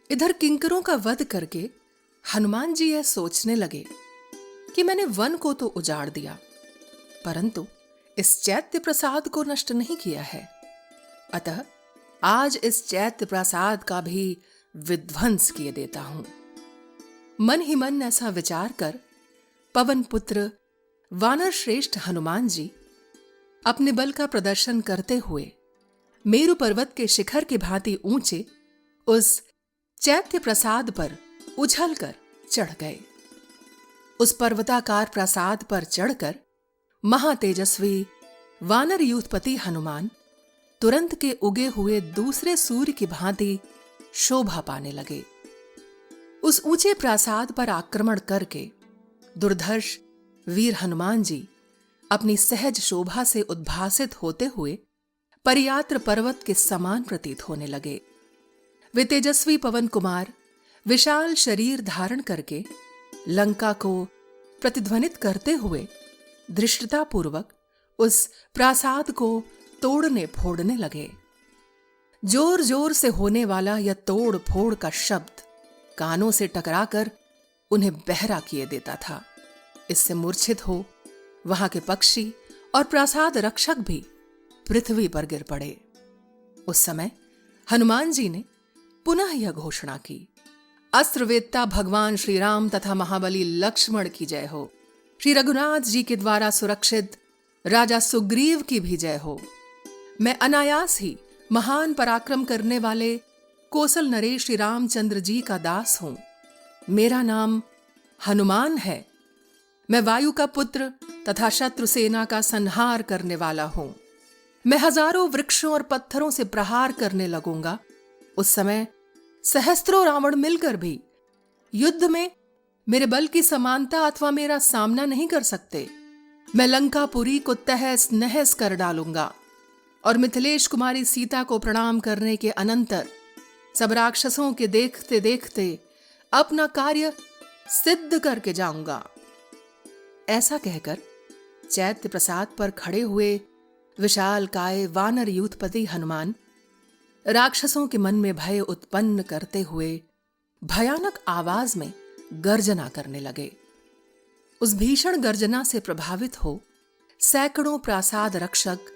इधर किंकरों का वध करके हनुमान जी यह सोचने लगे कि मैंने वन को तो उजाड़ दिया, परंतु इस चैत्य प्रसाद को नष्ट नहीं किया है। अतः आज इस चैत्य प्रसाद का भी विध्वंस किए देता हूं। मन ही मन ऐसा विचार कर पवन पुत्र वानर श्रेष्ठ हनुमान जी अपने बल का प्रदर्शन करते हुए मेरु पर्वत के शिखर की भांति ऊंचे उस चैत्य प्रसाद पर उछलकर चढ़ गए। उस पर्वताकार प्रसाद पर चढ़कर महातेजस्वी वानर यूथपति हनुमान तुरंत के उगे हुए दूसरे सूर्य की भांति शोभा पाने लगे। उस ऊंचे प्रासाद पर आक्रमण करके दुर्धर्ष वीर हनुमान जी अपनी सहज शोभा से उद्भासित होते हुए परियात्र पर्वत के समान प्रतीत होने लगे। वे तेजस्वी पवन कुमार विशाल शरीर धारण करके लंका को प्रतिध्वनित करते हुए धृष्टतापूर्वक उस प्रासाद को तोड़ने फोड़ने लगे। जोर जोर से होने वाला यह तोड़ फोड़ का शब्द कानों से टकराकर उन्हें बहरा किए देता था। इससे मूर्छित हो वहां के पक्षी और प्रासाद रक्षक भी पृथ्वी पर गिर पड़े। उस समय हनुमान जी ने पुनः यह घोषणा की, अस्त्रवेत्ता भगवान श्री राम तथा महाबली लक्ष्मण की जय हो। श्री रघुनाथ जी के द्वारा सुरक्षित राजा सुग्रीव की भी जय हो। मैं अनायास ही महान पराक्रम करने वाले कोसल नरेश श्री रामचंद्र जी का दास हूं। मेरा नाम हनुमान है। मैं वायु का पुत्र तथा शत्रु सेना का संहार करने वाला हूं। मैं हजारों वृक्षों और पत्थरों से प्रहार करने लगूंगा। उस समय सहस्त्रों रावण मिलकर भी युद्ध में मेरे बल की समानता अथवा मेरा सामना नहीं कर सकते। मैं लंकापुरी को तहस नहस कर डालूंगा और मिथिलेश कुमारी सीता को प्रणाम करने के अनंतर सब राक्षसों के देखते देखते अपना कार्य सिद्ध करके जाऊंगा। ऐसा कहकर चैत्य प्रसाद पर खड़े हुए विशाल काय वानर यूथपति हनुमान राक्षसों के मन में भय उत्पन्न करते हुए भयानक आवाज में गर्जना करने लगे। उस भीषण गर्जना से प्रभावित हो सैकड़ों प्रासाद रक्षक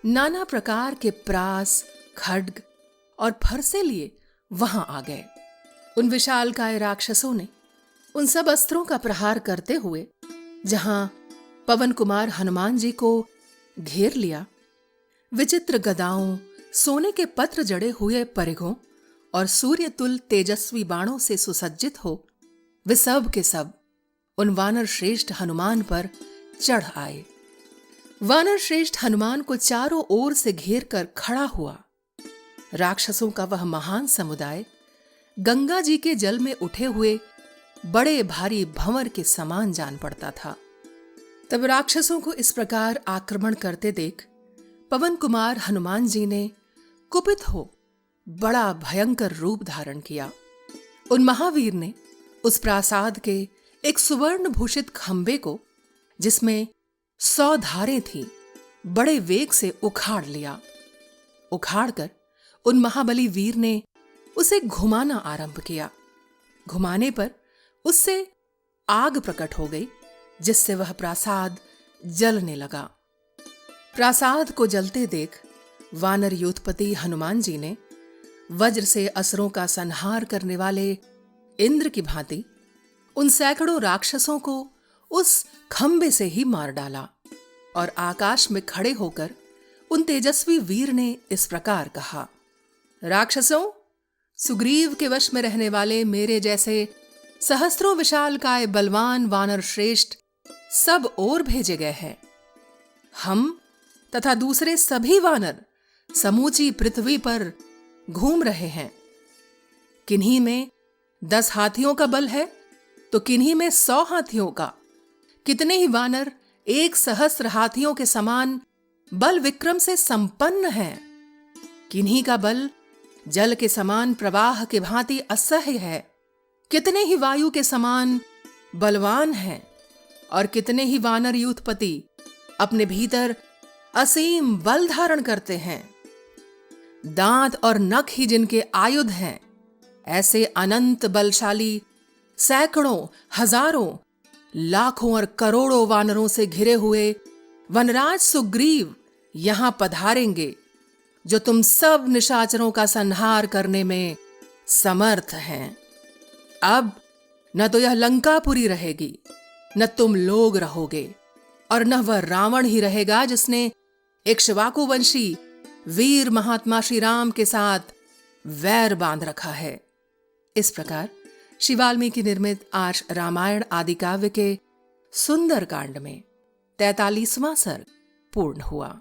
नाना प्रकार के प्रास, खड्ग और फरसे लिए वहां आ गए। उन विशालकाय राक्षसों ने उन सब अस्त्रों का प्रहार करते हुए जहां पवन कुमार हनुमान जी को घेर लिया, विचित्र गदाओं, सोने के पत्र जड़े हुए परिघों और सूर्यतुल तेजस्वी बाणों से सुसज्जित हो वे सब के सब उन वानर श्रेष्ठ हनुमान पर चढ़ आए। वानर श्रेष्ठ हनुमान को चारों ओर से घेर कर खड़ा हुआ राक्षसों का वह महान समुदाय गंगा जी के जल में उठे हुए बड़े भारी भंवर के समान जान पड़ता था। तब राक्षसों को इस प्रकार आक्रमण करते देख पवन कुमार हनुमान जी ने कुपित हो बड़ा भयंकर रूप धारण किया। उन महावीर ने उस प्रासाद के एक सुवर्ण भूषित खंबे को, जिसमें 100 धारें थीं, बड़े वेग से उखाड़ लिया। उखाड़कर उन महाबली वीर ने उसे घुमाना आरंभ किया। घुमाने पर उससे आग प्रकट हो गई, जिससे वह प्रासाद जलने लगा। प्रासाद को जलते देख वानर यूथपति हनुमान जी ने वज्र से असुरों का संहार करने वाले इंद्र की भांति उन सैकड़ों राक्षसों को उस खंबे से ही मार डाला और आकाश में खड़े होकर उन तेजस्वी वीर ने इस प्रकार कहा, राक्षसों, सुग्रीव के वश में रहने वाले मेरे जैसे सहस्त्रों विशालकाय बलवान वानर श्रेष्ठ सब ओर भेजे गए हैं। हम तथा दूसरे सभी वानर समूची पृथ्वी पर घूम रहे हैं। किन्हीं में 10 हाथियों का बल है तो किन्हीं में 100 हाथियों का। कितने ही वानर 1 सहस्त्र हाथियों के समान बल विक्रम से संपन्न हैं। किन्हीं का बल जल के समान प्रवाह के भांति असह्य है। कितने ही वायु के समान बलवान हैं और कितने ही वानर यूथपति अपने भीतर असीम बल धारण करते हैं। दांत और नख ही जिनके आयुध हैं, ऐसे अनंत बलशाली सैकड़ों, हजारों, लाखों और करोड़ों वानरों से घिरे हुए वनराज सुग्रीव यहां पधारेंगे, जो तुम सब निशाचरों का संहार करने में समर्थ हैं। अब न तो यह लंकापुरी रहेगी, न तुम लोग रहोगे, और न वह रावण ही रहेगा जिसने इक्ष्वाकु वंशी वीर महात्मा श्री राम के साथ वैर बांध रखा है। इस प्रकार श्री वाल्मीकि निर्मित आज रामायण आदि काव्य के सुंदर कांड में 43वां सर्ग पूर्ण हुआ।